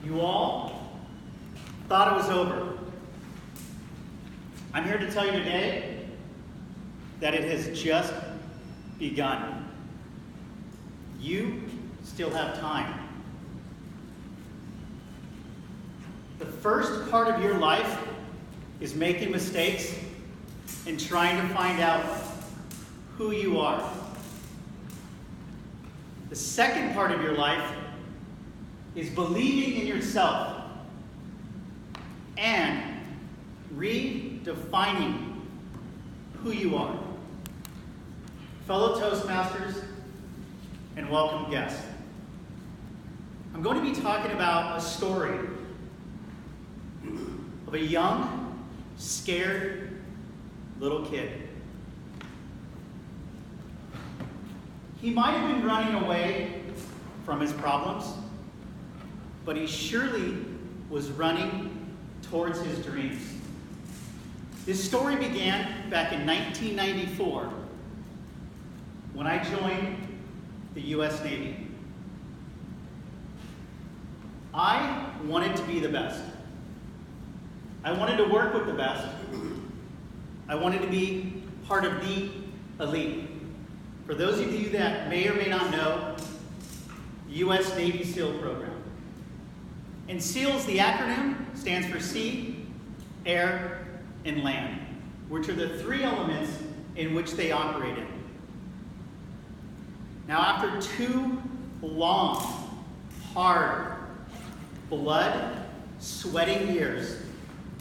You all thought it was over. I'm here to tell you today that it has just begun. You still have time. The first part of your life is making mistakes and trying to find out who you are. The second part of your life is believing in yourself and redefining who you are. Fellow Toastmasters and welcome guests, I'm going to be talking about a story of a young, scared little kid. He might have been running away from his problems, but he surely was running towards his dreams. This story began back in 1994 when I joined the U.S. Navy. I wanted to be the best. I wanted to work with the best. I wanted to be part of the elite. For those of you that may or may not know, U.S. Navy SEAL program. And SEALs, the acronym, stands for Sea, Air, and Land, which are the three elements in which they operate in. Now, after 2 long, hard, blood-sweating years,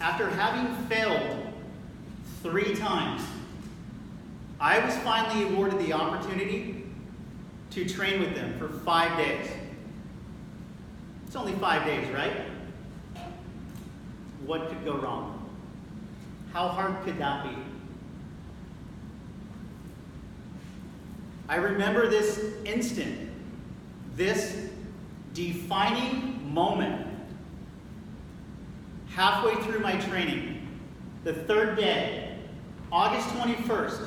after having failed 3 times, I was finally awarded the opportunity to train with them for 5 days. It's only 5 days, right? What could go wrong? How hard could that be? I remember this instant, this defining moment. Halfway through my training, the 3rd day, August 21st,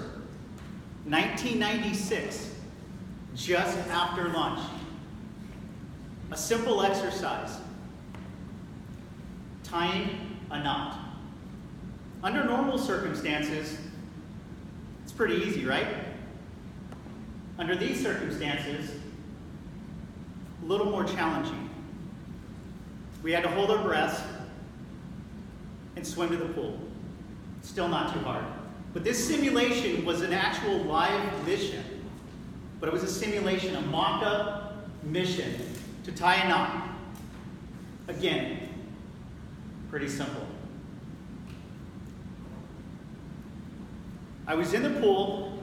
1996, just after lunch. A simple exercise, tying a knot. Under normal circumstances, it's pretty easy, right? Under these circumstances, a little more challenging. We had to hold our breaths and swim to the pool. Still not too hard. But this simulation was an actual live mission. But it was a simulation, a mock-up mission to tie a knot. Again, pretty simple. I was in the pool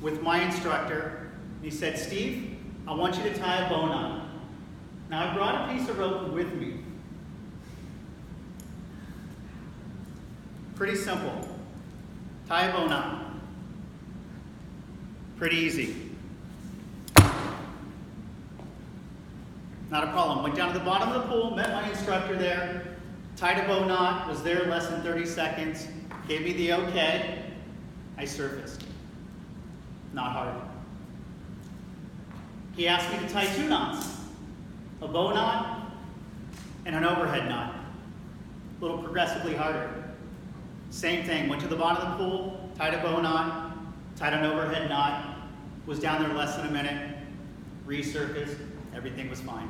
with my instructor. He said, "Steve, I want you to tie a bow knot." Now, I brought a piece of rope with me. Pretty simple. Tie a bow knot. Pretty easy. Not a problem. Went down to the bottom of the pool, met my instructor there, tied a bow knot, was there less than 30 seconds, gave me the okay. I surfaced. Not hard. He asked me to tie 2 knots, a bow knot and an overhead knot. A little progressively harder. Same thing, went to the bottom of the pool, tied a bow knot, tied an overhead knot, was down there less than a minute, resurfaced, everything was fine.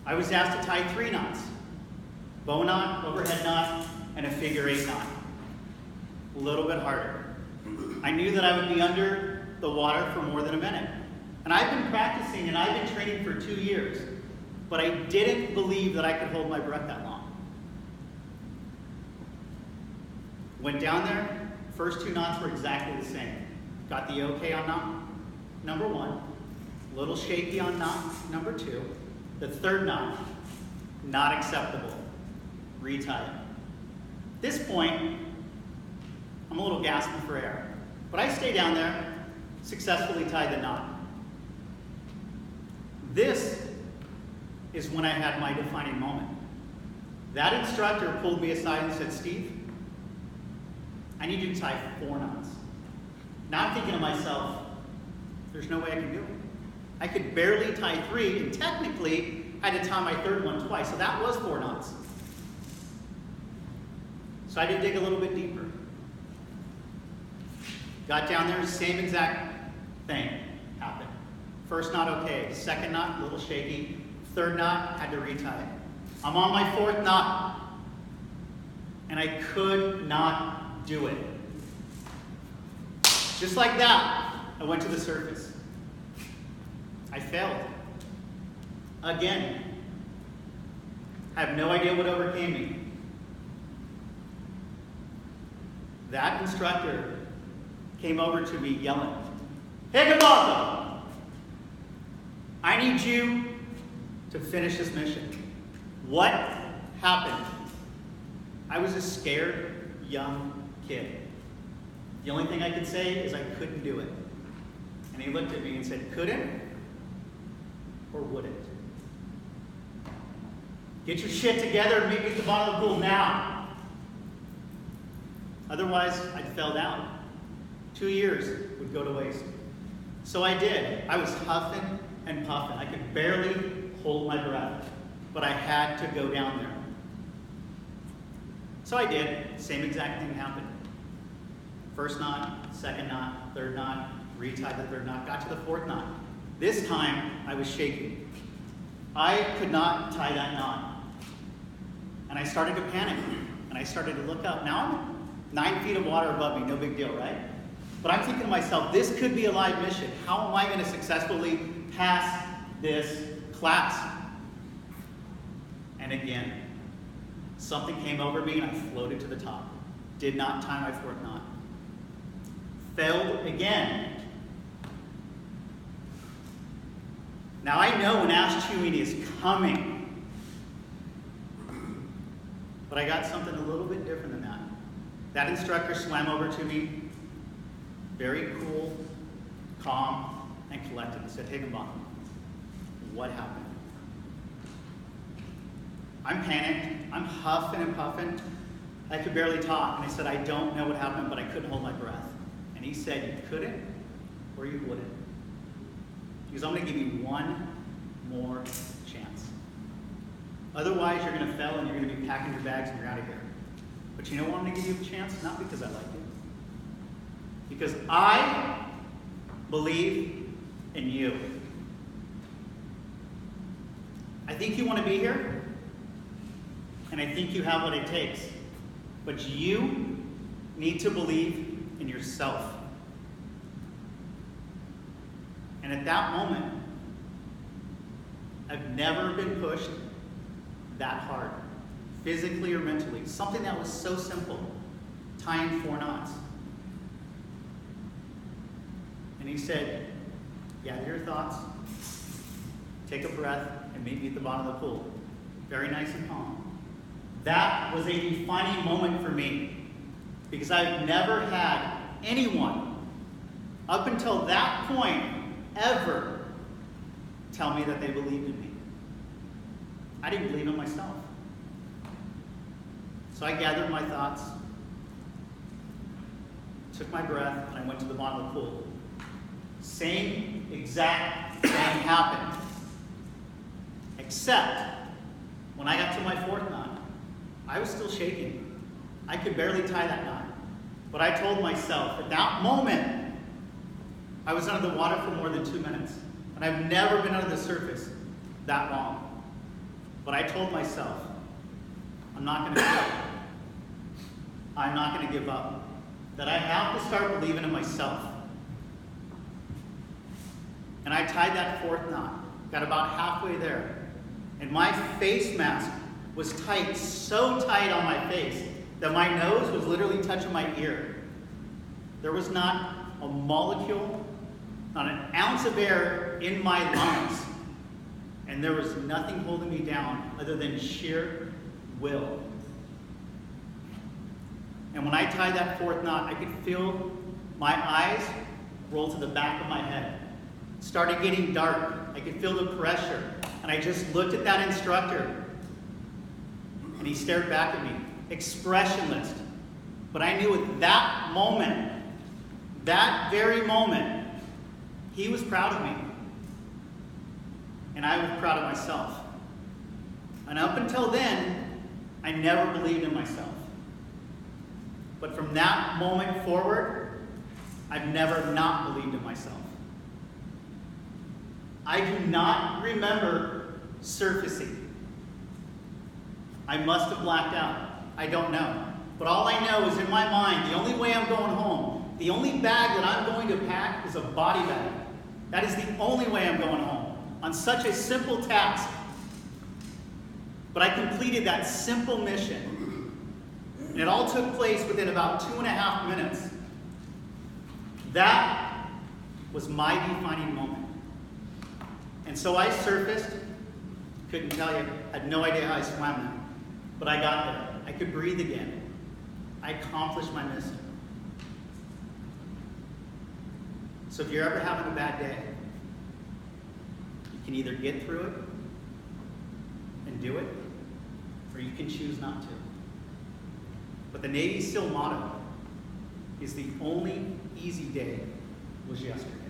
I was asked to tie 3 knots, bow knot, overhead knot, and a figure 8 knot. A little bit harder. I knew that I would be under the water for more than a minute. And I've been practicing and I've been training for 2 years, but I didn't believe that I could hold my breath that long. Went down there, first 2 knots were exactly the same. Got the okay on knot number 1, a little shaky on knot number 2. The 3rd knot, not acceptable. Retie it. At this point, I'm a little gasping for air. But I stay down there, successfully tied the knot. This is when I had my defining moment. That instructor pulled me aside and said, "Steve, I need you to tie 4 knots." Now I'm thinking to myself, there's no way I can do it. I could barely tie 3, and technically, I had to tie my third one twice, so that was 4 knots. So I had to dig a little bit deeper. Got down there, same exact thing happened. First knot okay, second knot a little shaky, third knot had to retie it. I'm on my 4th knot, and I could not do it. Just like that, I went to the surface. I failed. Again. I have no idea what overcame me. That instructor came over to me yelling, "Higginbotham, I need you to finish this mission." What happened? I was a scared young kid. The only thing I could say is I couldn't do it. And he looked at me and said, "Couldn't or wouldn't? Get your shit together and meet me at the bottom of the pool now. Otherwise, I'd failed out. 2 years would go to waste." So I did. I was huffing and puffing. I could barely hold my breath, but I had to go down there. So I did. Same exact thing happened. First knot, second knot, third knot, retied the third knot, got to the 4th knot. This time, I was shaking. I could not tie that knot. And I started to panic, and I started to look up. Now I'm 9 feet of water above me, no big deal, right? But I'm thinking to myself, this could be a live mission. How am I going to successfully pass this class? And again, something came over me, and I floated to the top. Did not tie my 4th knot. Failed again. Now I know an ass chewing is coming. But I got something a little bit different than that. That instructor swam over to me, very cool, calm, and collected, and said, "Higginbotham, what happened?" I'm panicked. I'm huffing and puffing. I could barely talk. And I said, "I don't know what happened, but I couldn't hold my breath." And he said, "You couldn't or you wouldn't." He goes, "I'm going to give you one more chance. Otherwise, you're going to fail and you're going to be packing your bags and you're out of here. But you know why I'm going to give you a chance? Not because I like you. Because I believe in you. I think you want to be here, and I think you have what it takes. But you need to believe in yourself." And at that moment, I've never been pushed that hard, physically or mentally. Something that was so simple, tying 4 knots. And he said, "Gather your thoughts, take a breath, and meet me at the bottom of the pool." Very nice and calm. That was a defining moment for me, because I've never had anyone, up until that point, ever tell me that they believed in me. I didn't believe in myself. So I gathered my thoughts, took my breath, and I went to the bottom of the pool. Same exact thing happened. Except, when I got to my 4th knot, I was still shaking. I could barely tie that knot. But I told myself, at that moment, I was under the water for more than 2 minutes. And I've never been under the surface that long. But I told myself, I'm not going to give up. I'm not going to give up. That I have to start believing in myself. And I tied that 4th knot. Got about halfway there. And my face mask was tight, so tight on my face, that my nose was literally touching my ear. There was not a molecule, not an ounce of air in my lungs. And there was nothing holding me down other than sheer will. And when I tied that 4th knot, I could feel my eyes roll to the back of my head. It started getting dark. I could feel the pressure. And I just looked at that instructor. And he stared back at me, expressionless. But I knew at that moment, that very moment, he was proud of me. And I was proud of myself. And up until then, I never believed in myself. But from that moment forward, I've never not believed in myself. I do not remember surfacing. I must have blacked out. I don't know. But all I know is in my mind, the only way I'm going home, the only bag that I'm going to pack is a body bag. That is the only way I'm going home on such a simple task. But I completed that simple mission. And it all took place within about 2.5 minutes. That was my defining moment. And so I surfaced, couldn't tell you, had no idea how I swam now. But I got there. I could breathe again. I accomplished my mission. So if you're ever having a bad day, you can either get through it and do it, or you can choose not to. But the Navy SEAL motto is the only easy day was yesterday.